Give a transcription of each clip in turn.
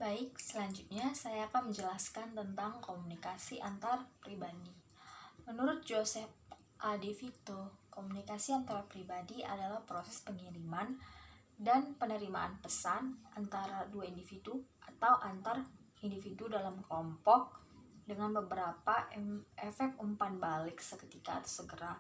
Baik, selanjutnya saya akan menjelaskan tentang komunikasi antar pribadi. Menurut Joseph A. De Vito, komunikasi antar pribadi adalah proses pengiriman dan penerimaan pesan antara dua individu atau antar individu dalam kelompok dengan beberapa efek umpan balik seketika atau segera.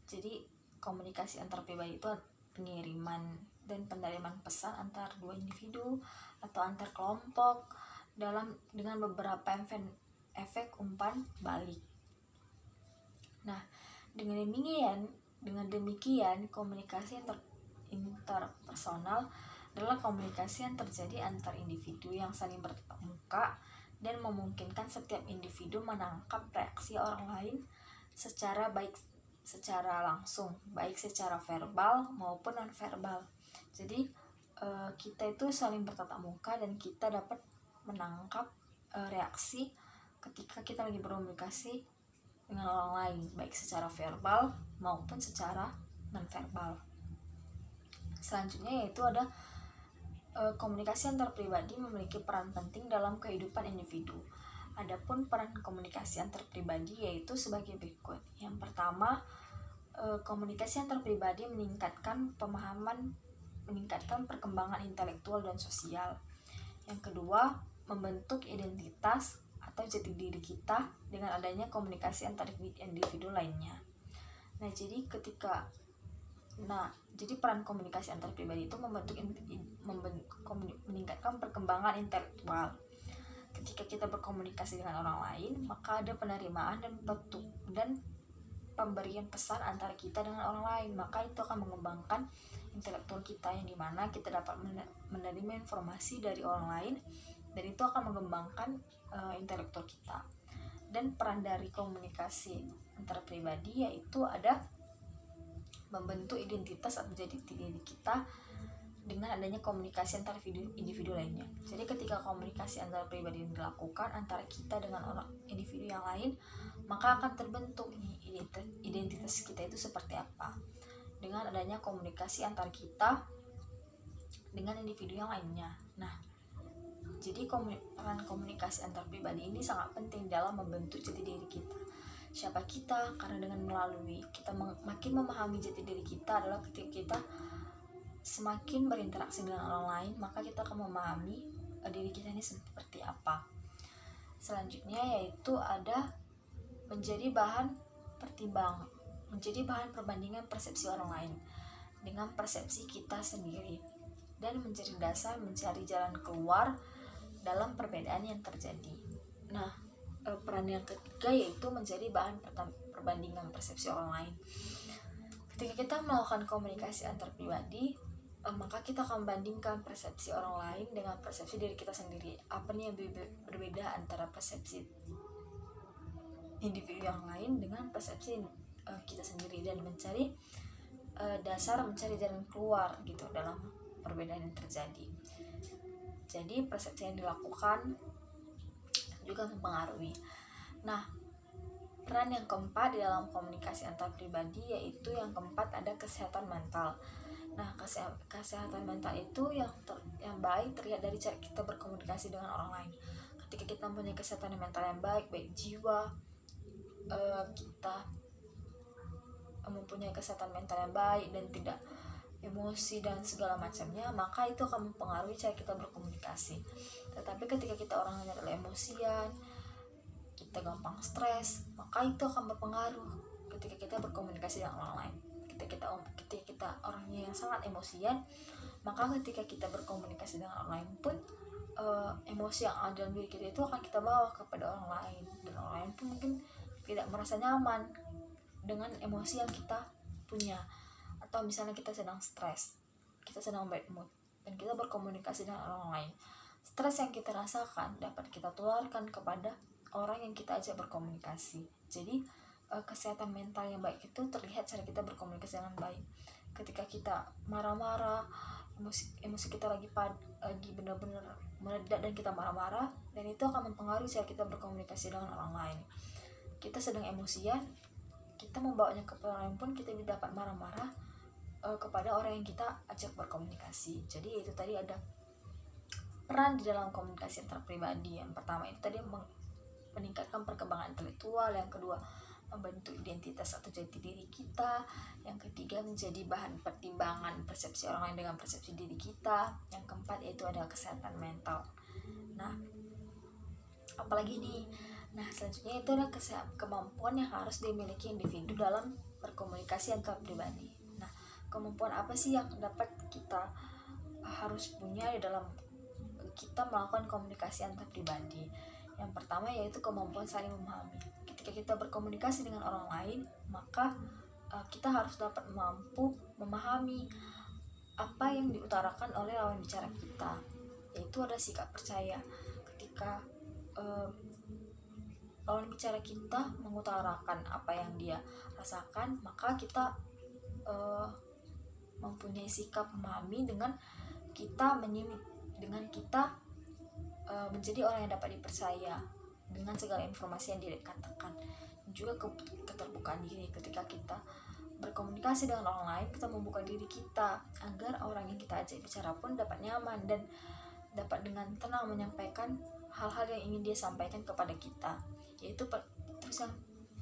Jadi, komunikasi antar pribadi itu pengiriman dan penerimaan pesan antar dua individu atau antar kelompok dengan beberapa efek umpan balik. Nah, dengan demikian komunikasi interpersonal adalah komunikasi yang terjadi antar individu yang saling bertatap muka dan memungkinkan setiap individu menangkap reaksi orang lain secara langsung, baik secara verbal maupun nonverbal. Jadi kita itu saling bertatap muka dan kita dapat menangkap reaksi ketika kita lagi berkomunikasi dengan orang lain, baik secara verbal maupun secara nonverbal. Selanjutnya yaitu ada komunikasi antar pribadi memiliki peran penting dalam kehidupan individu. Adapun peran komunikasi antar pribadi yaitu sebagai berikut. Yang pertama, komunikasi antar pribadi meningkatkan perkembangan intelektual dan sosial. Yang kedua, membentuk identitas atau jati diri kita dengan adanya komunikasi antar individu lainnya. Jadi peran komunikasi antar pribadi itu meningkatkan perkembangan intelektual. Ketika kita berkomunikasi dengan orang lain, maka ada penerimaan dan pemberian pesan antara kita dengan orang lain, maka itu akan mengembangkan intelektual kita, yang dimana kita dapat menerima informasi dari orang lain dan itu akan mengembangkan intelektual kita. Dan peran dari komunikasi antara pribadi yaitu ada membentuk identitas atau jati diri kita dengan adanya komunikasi antara individu lainnya. Jadi ketika komunikasi antara pribadi dilakukan antara kita dengan orang individu yang lain, maka akan terbentuk identitas kita itu seperti apa dengan adanya komunikasi antara kita dengan individu yang lainnya. Nah, jadi peran komunikasi antar pribadi ini sangat penting dalam membentuk jati diri kita. Siapa kita? Karena dengan melalui kita makin memahami jati diri kita adalah ketika kita semakin berinteraksi dengan orang lain, maka kita akan memahami diri kita ini seperti apa. Selanjutnya yaitu ada menjadi bahan perbandingan persepsi orang lain dengan persepsi kita sendiri dan menjadi dasar mencari jalan keluar dalam perbedaan yang terjadi. Nah, peran yang ketiga yaitu menjadi bahan perbandingan persepsi orang lain. Ketika kita melakukan komunikasi antar pribadi, maka kita akan membandingkan persepsi orang lain dengan persepsi diri kita sendiri. Apa nih yang berbeda antara persepsi individu yang lain dengan persepsi kita sendiri, dan mencari jalan keluar gitu dalam perbedaan yang terjadi. Jadi persepsi yang dilakukan juga mempengaruhi. Nah, peran yang keempat di dalam komunikasi antar pribadi yaitu yang keempat ada kesehatan mental. Nah, kesehatan mental itu yang baik terlihat dari cara kita berkomunikasi dengan orang lain. Ketika kita mempunyai kesehatan mental yang baik jiwa, kita mempunyai kesehatan mental yang baik dan tidak emosi dan segala macamnya, maka itu akan mempengaruhi cara kita berkomunikasi. Tetapi ketika kita orangnya adalah emosian, kita gampang stres, maka itu akan berpengaruh ketika kita berkomunikasi dengan orang lain. Ketika kita orangnya yang sangat emosian, maka ketika kita berkomunikasi dengan orang lain pun emosi yang ada dalam diri kita itu akan kita bawa kepada orang lain, dan orang lain pun mungkin tidak merasa nyaman dengan emosi yang kita punya. Atau misalnya kita sedang stres, kita sedang bad mood, dan kita berkomunikasi dengan orang lain, stres yang kita rasakan dapat kita tularkan kepada orang yang kita ajak berkomunikasi. Jadi kesehatan mental yang baik itu terlihat cara kita berkomunikasi dengan baik. Ketika kita marah-marah, emosi kita lagi benar-benar meledak dan kita marah-marah, dan itu akan mempengaruhi cara kita berkomunikasi dengan orang lain. Kita sedang emosian, kita membawanya ke orang lain pun kita dapat marah-marah kepada orang yang kita ajak berkomunikasi. Jadi itu tadi ada peran di dalam komunikasi antar pribadi. Yang pertama itu tadi meningkatkan perkembangan intelektual, yang kedua membentuk identitas atau jati diri kita, yang ketiga menjadi bahan pertimbangan persepsi orang lain dengan persepsi diri kita, yang keempat yaitu adalah kesehatan mental. Nah, apalagi nih? Nah, selanjutnya itu adalah kemampuan yang harus dimiliki individu dalam berkomunikasi antar pribadi. Nah, kemampuan apa sih yang dapat kita harus punya di dalam kita melakukan komunikasi antar pribadi? Yang pertama yaitu kemampuan saling memahami. Ketika kita berkomunikasi dengan orang lain, maka kita harus dapat mampu memahami apa yang diutarakan oleh lawan bicara kita, yaitu ada sikap percaya. Ketika lawan bicara kita mengutarakan apa yang dia rasakan, maka kita mempunyai sikap memahami dengan kita menjadi orang yang dapat dipercaya dengan segala informasi yang dia katakan. Juga keterbukaan diri. Ketika kita berkomunikasi dengan orang lain, kita membuka diri kita agar orang yang kita ajak bicara pun dapat nyaman dan dapat dengan tenang menyampaikan hal-hal yang ingin dia sampaikan kepada kita. Yaitu terus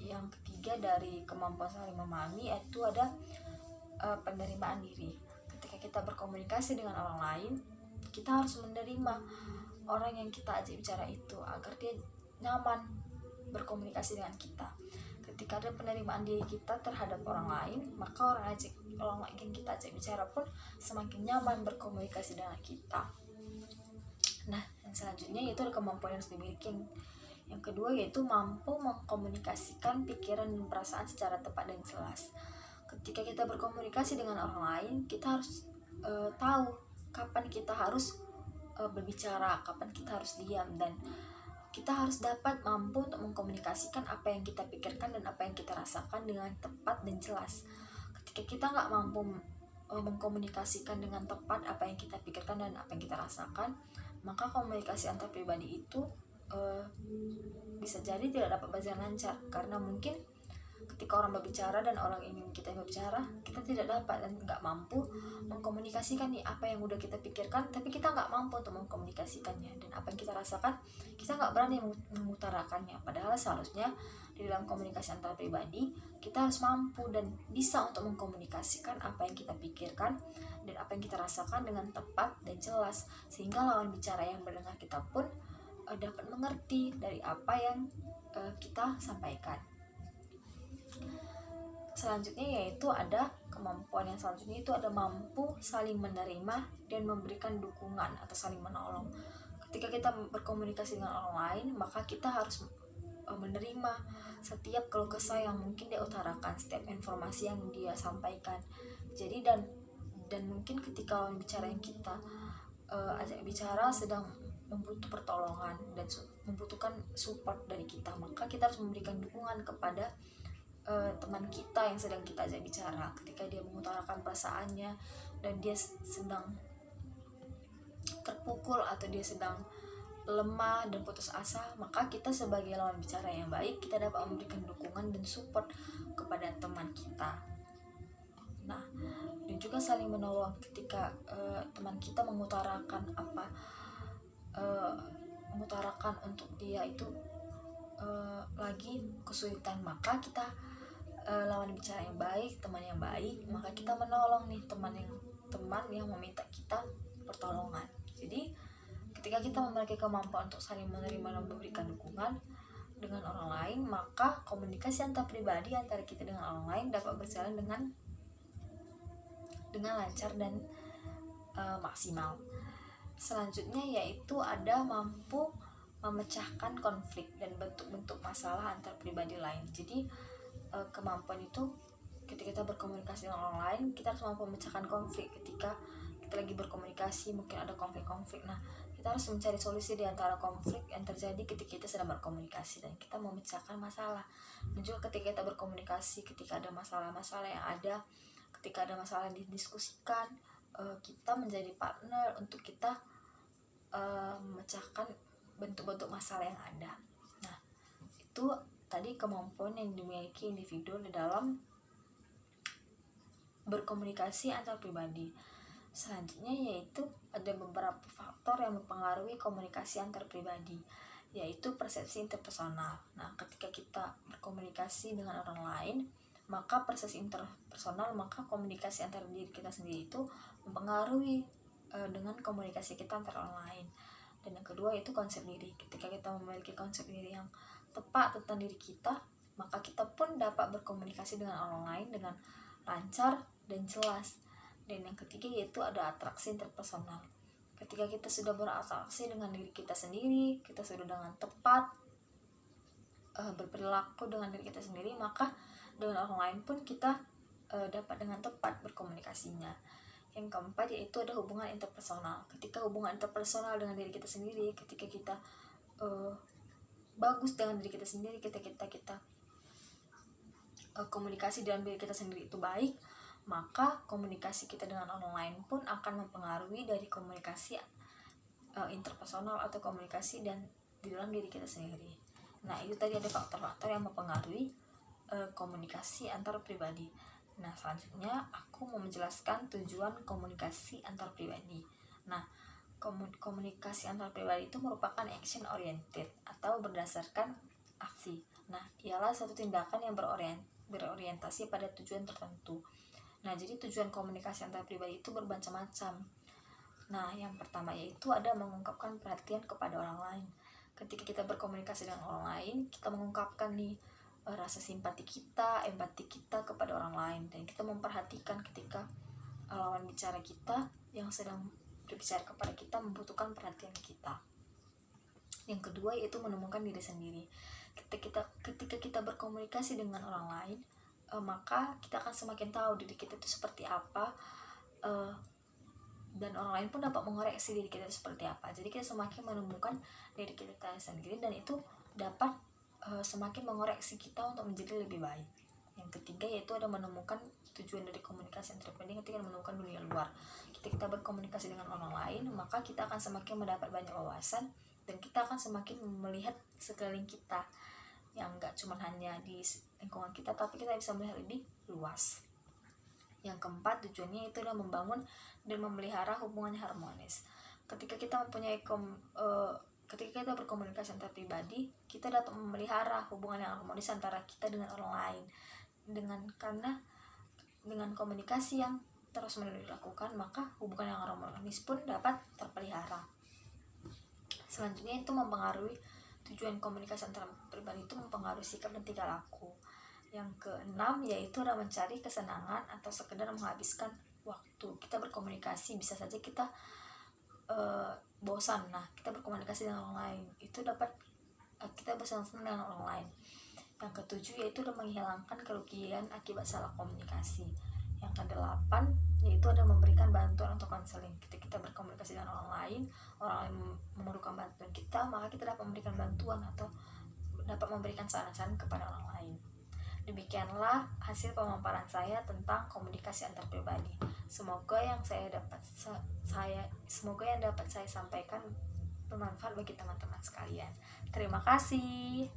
yang ketiga dari kemampuan saling memahami yaitu ada penerimaan diri. Ketika kita berkomunikasi dengan orang lain, kita harus menerima orang yang kita ajak bicara itu agar dia nyaman berkomunikasi dengan kita. Ketika ada penerimaan diri kita terhadap orang lain, maka orang yang kita ajak bicara pun semakin nyaman berkomunikasi dengan kita. Nah, yang selanjutnya yaitu ada kemampuan yang harus dimiliki. Yang kedua yaitu mampu mengkomunikasikan pikiran dan perasaan secara tepat dan jelas. Ketika kita berkomunikasi dengan orang lain, kita harus tahu kapan kita harus berbicara, kapan kita harus diam, dan kita harus dapat mampu untuk mengkomunikasikan apa yang kita pikirkan dan apa yang kita rasakan dengan tepat dan jelas. Ketika kita nggak mampu mengkomunikasikan dengan tepat apa yang kita pikirkan dan apa yang kita rasakan, maka komunikasi antar pribadi itu bisa jadi tidak dapat berjalan lancar, karena mungkin ketika orang berbicara dan orang ingin kita berbicara, kita tidak dapat dan nggak mampu mengkomunikasikan nih apa yang udah kita pikirkan, tapi kita nggak mampu untuk mengkomunikasikannya, dan apa yang kita rasakan kita nggak berani mengutarakannya. Padahal seharusnya di dalam komunikasi antar pribadi kita harus mampu dan bisa untuk mengkomunikasikan apa yang kita pikirkan dan apa yang kita rasakan dengan tepat dan jelas, sehingga lawan bicara yang mendengar kita pun dapat mengerti dari apa yang kita sampaikan. Selanjutnya yaitu ada kemampuan yang selanjutnya itu ada mampu saling menerima dan memberikan dukungan atau saling menolong. Ketika kita berkomunikasi dengan orang lain, maka kita harus menerima setiap keluh kesah yang mungkin dia utarakan, setiap informasi yang dia sampaikan. Jadi dan mungkin ketika lawan bicara yang kita ajak bicara sedang membutuhkan pertolongan dan membutuhkan support dari kita, maka kita harus memberikan dukungan kepada teman kita yang sedang kita ajak bicara. Ketika dia mengutarakan perasaannya dan dia sedang terpukul atau dia sedang lemah dan putus asa, maka kita sebagai lawan bicara yang baik, kita dapat memberikan dukungan dan support kepada teman kita. Nah, dan juga saling menolong ketika teman kita mengutarakan mengutarakan untuk dia itu lagi kesulitan, maka kita lawan bicara yang baik, teman yang baik, maka kita menolong nih teman yang meminta kita pertolongan. Jadi ketika kita memiliki kemampuan untuk saling menerima dan memberikan dukungan dengan orang lain, maka komunikasi antar pribadi antara kita dengan orang lain dapat berjalan dengan lancar dan maksimal. Selanjutnya yaitu ada mampu memecahkan konflik dan bentuk-bentuk masalah antar pribadi lain. Jadi kemampuan itu ketika kita berkomunikasi dengan orang lain, kita harus mampu memecahkan konflik. Ketika kita lagi berkomunikasi mungkin ada konflik. Nah, kita harus mencari solusi di antara konflik yang terjadi ketika kita sedang berkomunikasi dan kita memecahkan masalah. Dan juga ketika kita berkomunikasi, ketika ada masalah-masalah yang ada, ketika ada masalah yang didiskusikan, kita menjadi partner untuk kita memecahkan bentuk-bentuk masalah yang ada. Nah, itu tadi kemampuan yang dimiliki individu di dalam berkomunikasi antar pribadi. Selanjutnya yaitu ada beberapa faktor yang mempengaruhi komunikasi antar pribadi, yaitu persepsi interpersonal. Nah, ketika kita berkomunikasi dengan orang lain, maka persepsi interpersonal, maka komunikasi antar diri kita sendiri itu mempengaruhi dengan komunikasi kita antar orang lain. Dan yang kedua itu konsep diri. Ketika kita memiliki konsep diri yang tepat tentang diri kita, maka kita pun dapat berkomunikasi dengan orang lain dengan lancar dan jelas. Dan yang ketiga yaitu ada atraksi interpersonal. Ketika kita sudah beratraksi dengan diri kita sendiri, kita sudah dengan tepat berperilaku dengan diri kita sendiri, maka dengan orang lain pun kita dapat dengan tepat berkomunikasinya. Yang keempat yaitu ada hubungan interpersonal. Ketika hubungan interpersonal dengan diri kita sendiri, ketika kita bagus dengan diri kita sendiri, kita komunikasi dengan diri kita sendiri itu baik, maka komunikasi kita dengan orang lain pun akan mempengaruhi dari komunikasi interpersonal atau komunikasi dan di dalam diri kita sendiri. Nah, itu tadi ada faktor-faktor yang mempengaruhi komunikasi antar pribadi. Nah, selanjutnya aku mau menjelaskan tujuan komunikasi antar pribadi. Nah, komunikasi antar pribadi itu merupakan action oriented atau berdasarkan aksi. Nah, ialah suatu tindakan yang berorientasi pada tujuan tertentu. Nah, jadi tujuan komunikasi antar pribadi itu bermacam-macam. Nah, yang pertama yaitu ada mengungkapkan perhatian kepada orang lain. Ketika kita berkomunikasi dengan orang lain, kita mengungkapkan nih rasa simpati kita, empati kita kepada orang lain, dan kita memperhatikan ketika lawan bicara kita yang sedang berbicara kepada kita membutuhkan perhatian kita. Yang kedua yaitu menemukan diri sendiri. Ketika kita berkomunikasi dengan orang lain, maka kita akan semakin tahu diri kita itu seperti apa, dan orang lain pun dapat mengoreksi diri kita itu seperti apa. Jadi kita semakin menemukan diri kita sendiri, dan itu dapat semakin mengoreksi kita untuk menjadi lebih baik. Yang ketiga yaitu ada menemukan tujuan dari komunikasi antar pribadi. Ketika menemukan dunia luar, kita berkomunikasi dengan orang lain, maka kita akan semakin mendapat banyak wawasan, dan kita akan semakin melihat sekeliling kita yang enggak cuma hanya di lingkungan kita, tapi kita bisa melihat lebih luas. Yang keempat tujuannya itu adalah membangun dan memelihara hubungan harmonis. Ketika kita berkomunikasi antar pribadi, kita dapat memelihara hubungan yang harmonis antara kita dengan orang lain. Karena dengan komunikasi yang terus-menerus dilakukan, maka hubungan yang harmonis pun dapat terpelihara. Selanjutnya itu mempengaruhi tujuan komunikasi antar pribadi itu mempengaruhi sikap dan tingkah laku. Yang keenam yaitu adalah mencari kesenangan atau sekedar menghabiskan waktu. Kita berkomunikasi, bisa saja kita bosan. Nah, kita berkomunikasi dengan orang lain, itu dapat kita bersenang-senang dengan orang lain. Yang ketujuh yaitu adalah menghilangkan kerugian akibat salah komunikasi. Yang kedelapan yaitu adalah memberikan bantuan atau konseling. Ketika kita berkomunikasi dengan orang lain memerlukan bantuan kita, maka kita dapat memberikan bantuan atau dapat memberikan saran-saran kepada orang lain. Demikianlah hasil pemaparan saya tentang komunikasi antar pribadi. Semoga yang dapat saya sampaikan bermanfaat bagi teman-teman sekalian. Terima kasih.